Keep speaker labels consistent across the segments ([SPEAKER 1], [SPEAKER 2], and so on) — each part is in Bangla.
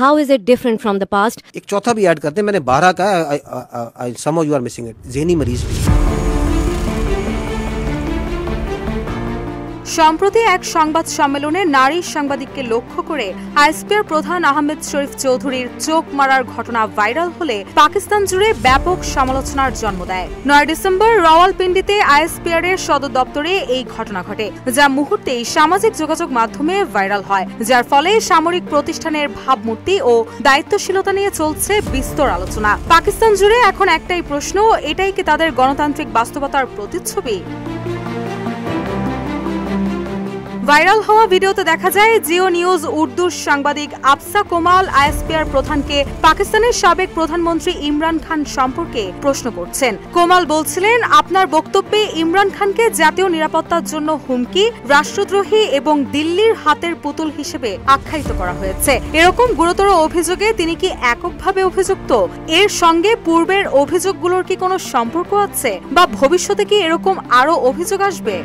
[SPEAKER 1] How is it different from the past?
[SPEAKER 2] एक चौथा भी ऐड करते हैं, मैंने 12 का, somehow you are missing it, ज़हनी मरीज भी।
[SPEAKER 3] সম্প্রতি এক সংবাদ সম্মেলনে নারী সাংবাদিককে লক্ষ্য করে আইএসপিআর প্রধান আহমেদ শরীফ চৌধুরীর চোখ মারার ঘটনা ভাইরাল হলে পাকিস্তান জুড়ে ব্যাপক সমালোচনার জন্ম দেয়। 9 ডিসেম্বর রাওয়ালপিন্ডিতে আইএসপিআর এর সদর দপ্তরে এই ঘটনা ঘটে, যা মুহূর্তেই সামাজিক যোগাযোগ মাধ্যমে ভাইরাল হয়, যার ফলে সামরিক প্রতিষ্ঠানের ভাবমূর্তি ও দায়িত্বশীলতা নিয়ে চলছে বিস্তর আলোচনা। পাকিস্তান জুড়ে এখন একটাই প্রশ্ন, এটাই কি তাদের গণতান্ত্রিক বাস্তবতার প্রতিচ্ছবি? ভাইরাল হওয়া ভিডিওতে দেখা যায় জিও নিউজ উর্দুর সাংবাদিক আফসা কোমাল আইএসপিআর প্রধানকে পাকিস্তানের সাবেক প্রধানমন্ত্রী ইমরান খান সম্পর্কে প্রশ্ন করছেন। কোমাল বলছিলেন, আপনার বক্তব্যে ইমরান খানকে জাতীয় নিরাপত্তার জন্য হুমকি, রাষ্ট্রদ্রোহী এবং দিল্লির হাতের পুতুল হিসেবে আখ্যায়িত করা হয়েছে। এরকম গুরুতর অভিযোগে তিনি কি এককভাবে অভিযুক্ত? এর সঙ্গে পূর্বের অভিযোগগুলোর কি কোনো সম্পর্ক আছে, বা ভবিষ্যতে কি এরকম আরো অভিযোগ আসবে?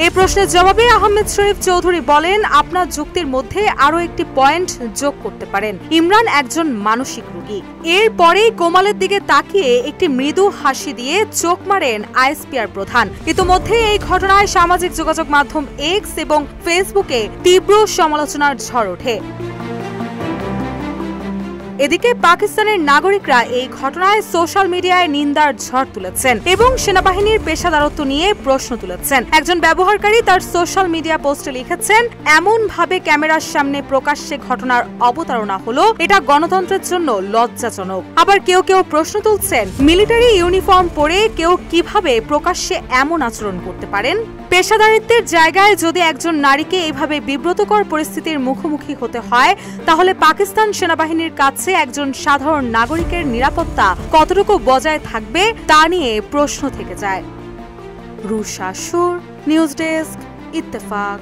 [SPEAKER 3] এই প্রশ্নের জবাবে আহমেদ শরীফ চৌধুরী বলেন, আপনার যুক্তির মধ্যে আরো একটি পয়েন্ট যোগ করতে পারেন, ইমরান একজন মানসিক রোগী। এরপরেই কোমালের দিকে তাকিয়ে একটি মৃদু হাসি দিয়ে চোখ মারেন আইএসপিআর প্রধান। ইতোমধ্যে এই ঘটনায় সামাজিক যোগাযোগ মাধ্যম এক্স এবং ফেসবুকে তীব্র সমালোচনার ঝড় ওঠে। এদিকে পাকিস্তানের নাগরিকরা এই ঘটনায় সোশ্যাল মিডিয়ায় নিন্দার ঝড় তুলেছেন এবং সেনাবাহিনীর পেশাদারত্ব নিয়ে প্রশ্ন তুলেছেন। একজন ব্যবহারকারী তার সোশ্যাল মিডিয়া পোস্টে লিখেছেন, এমন ভাবে ক্যামেরার সামনে প্রকাশ্যে ঘটনার অবতারণা হলো, এটা গণতন্ত্রের জন্য লজ্জাজনক। আবার কেউ কেউ প্রশ্ন তুলছেন, মিলিটারি ইউনিফর্ম পরে কেউ কিভাবে প্রকাশ্যে এমন আচরণ করতে পারেন? পেশাদারিত্বের জায়গায় যদি একজন নারীকে এভাবে বিব্রতকর পরিস্থিতির মুখোমুখি হতে হয়, তাহলে পাকিস্তান সেনাবাহিনীর কাছে একজন সাধারণ নাগরিকের নিরাপত্তা কতটুকু বজায় থাকবে তা নিয়ে প্রশ্ন থেকে যায়। রুশা সুর, নিউজ ডেস্ক, ইত্তেফাক।